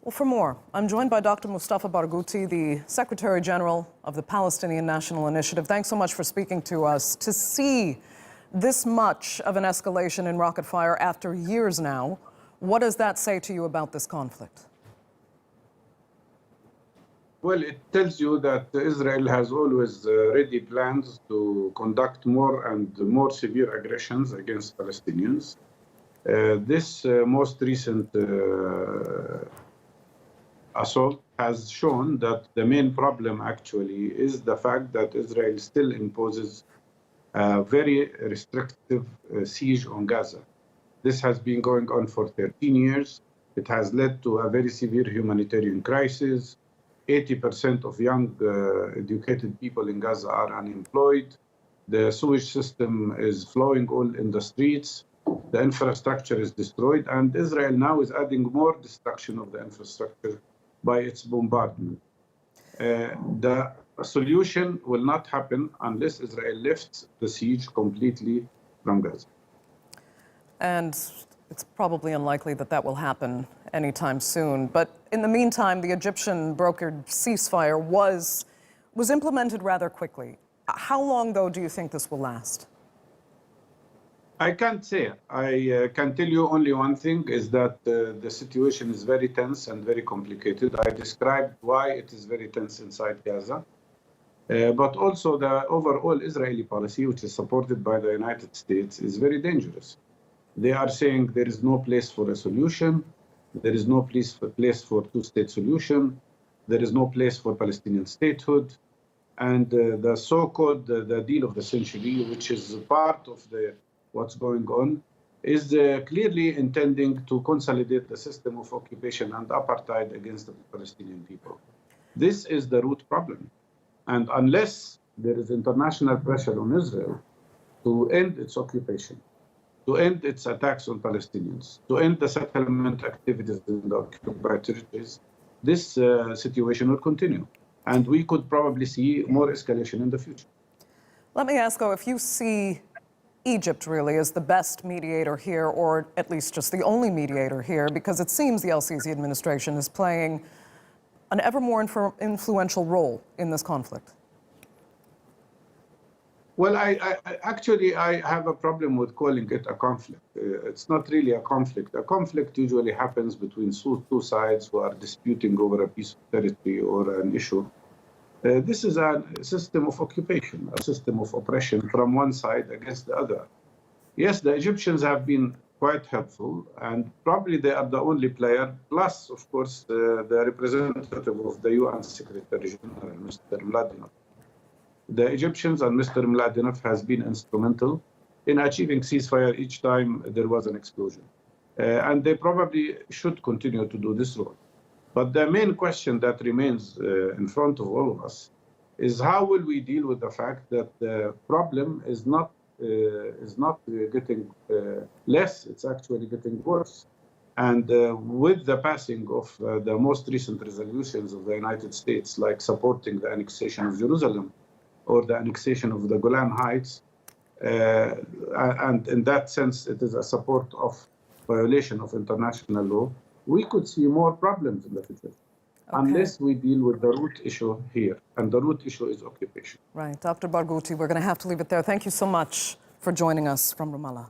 Well, for more, I'm joined by Dr. Mustafa Barghouti, the Secretary General of the Palestinian National Initiative. Thanks so much for speaking to us. To see this much of an escalation in rocket fire after years now, what does that say to you about this conflict? Well, it tells you that Israel has always ready plans to conduct more and more severe aggressions against Palestinians. This most recent assault has shown that the main problem actually is the fact that Israel still imposes a very restrictive siege on Gaza. This has been going on for 13 years. It has led to a very severe humanitarian crisis. 80% of young educated people in Gaza are unemployed. The sewage system is flowing all in the streets. The infrastructure is destroyed, and Israel now is adding more destruction of the infrastructure by its bombardment. The solution will not happen unless Israel lifts the siege completely from Gaza. And it's probably unlikely that that will happen anytime soon. But in the meantime, the Egyptian brokered ceasefire was implemented rather quickly. How long, though, do you think this will last? I can't say. I can tell you only one thing, is that the situation is very tense and very complicated. I described why it is very tense inside Gaza. But also the overall Israeli policy, which is supported by the United States, is very dangerous. They are saying there is no place for a solution. There is no place for two-state solution. There is no place for Palestinian statehood. And the so-called the deal of the century, which is part of what's going on, is clearly intending to consolidate the system of occupation and apartheid against the Palestinian people. This is the root problem. And unless there is international pressure on Israel to end its occupation, to end its attacks on Palestinians, to end the settlement activities in the occupied territories, this situation will continue. And we could probably see more escalation in the future. Let me ask, though, if you see Egypt really as the best mediator here, or at least just the only mediator here, because it seems the El-Sisi administration is playing an ever more influential role in this conflict. Well, actually, I have a problem with calling it a conflict. It's not really a conflict. A conflict usually happens between two sides who are disputing over a piece of territory or an issue. This is a system of occupation, a system of oppression from one side against the other. Yes, the Egyptians have been quite helpful, and probably they are the only player, plus, of course, the representative of the UN Secretary General, Mr. Mladinov. The Egyptians and Mr. Mladinov has been instrumental in achieving ceasefire each time there was an explosion. And they probably should continue to do this role. But the main question that remains in front of all of us is how will we deal with the fact that the problem is not getting less, it's actually getting worse. And with the passing of the most recent resolutions of the United States, like supporting the annexation of Jerusalem or the annexation of the Golan Heights, and in that sense, it is a support of violation of international law, we could see more problems in the future, unless we deal with the root issue here. And the root issue is occupation. Right. Dr. Barghouti, we're going to have to leave it there. Thank you so much for joining us from Ramallah.